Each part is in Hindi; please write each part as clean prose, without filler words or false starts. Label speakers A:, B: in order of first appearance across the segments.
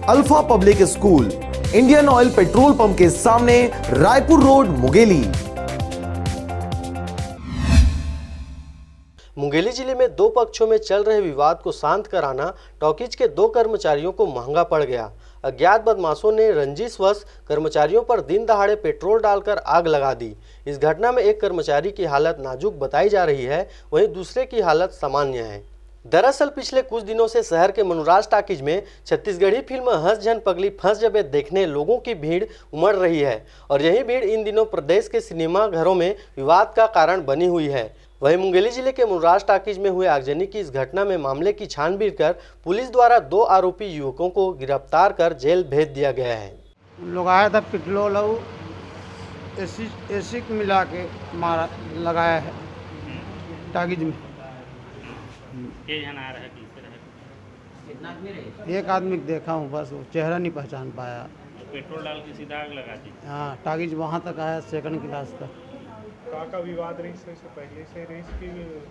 A: Alpha public school, Indian oil petrol pump के सामने, रायपुर रोड, मुंगेली।
B: मुंगेली जिले में दो पक्षों में चल रहे विवाद को शांत कराना टॉकीज के दो कर्मचारियों को महंगा पड़ गया। अज्ञात बदमाशों ने रंजिशवश कर्मचारियों पर दिन दहाड़े पेट्रोल डालकर आग लगा दी। इस घटना में एक कर्मचारी की हालत नाजुक बताई जा रही है, वहीं दूसरे की हालत सामान्य है। दरअसल पिछले कुछ दिनों से शहर के मनुराज टाकीज में छत्तीसगढ़ी फिल्म हंस जन पगली फंस जबे देखने लोगों की भीड़ उमड़ रही है और यही भीड़ इन दिनों प्रदेश के सिनेमा घरों में विवाद का कारण बनी हुई है। वहीं मुंगेली जिले के मनुराज टाकीज में हुए आगजनी की इस घटना में मामले की छानबीन कर पुलिस द्वारा दो आरोपी युवकों को गिरफ्तार कर जेल भेज दिया गया है।
C: लोग आया था पेट्रोल और एसी मिला के मारा लगाया है टाकीज में।
D: आ रहा है कितना आदमी रहे?
C: एक आदमी को देखा हूँ, बस वो चेहरा नहीं पहचान पाया।
D: पेट्रोल डाल के सीधा आग लगा दी।
C: हाँ, टाकीज वहाँ तक आया, सेकंड क्लास तक।
E: का विवाद रही से पहले से रही की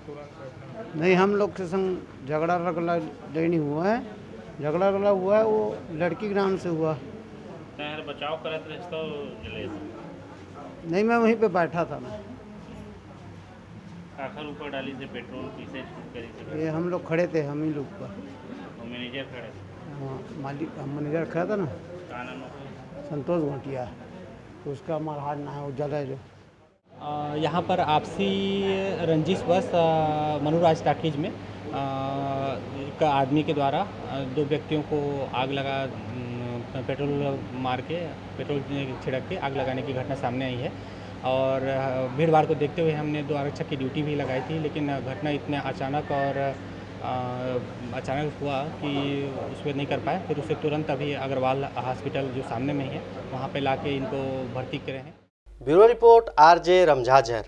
E: तुरंत
C: नहीं, हम लोग के संग झगड़ा रगड़ा नहीं हुआ है। झगड़ा रगड़ा हुआ है वो लड़की के नाम से हुआ।
D: बचाव करत रहे तो जले
C: नहीं, मैं वहीं पे बैठा था ना।
D: आखिर ऊपर डाली से पेट्रोल पीछे करी से
C: ये हम लोग खड़े थे, हम ही लोग पर।
D: मैनेजर खड़े थे।
C: हाँ, मालिक मैनेजर खड़ा था ना,
D: का नाम है?
C: संतोष घोटिया। तो उसका हमारा हाथ ना है, वो जला है जो।
F: यहाँ पर आपसी रंजिशवश मनुराज टाकीज में एक आदमी के द्वारा दो व्यक्तियों को आग लगा पेट्रोल मार के पेट्रोल छिड़क के आग लगाने की घटना सामने आई है। और भीड़ भाड़ को देखते हुए हमने दो आरक्षक की ड्यूटी भी लगाई थी, लेकिन घटना इतने अचानक और अचानक हुआ कि उस पर नहीं कर पाए। फिर उसे तुरंत अभी अग्रवाल हॉस्पिटल जो सामने में ही है वहाँ पे लाके इनको भर्ती करे हैं।
B: Bureau report, RJ रमझाझर।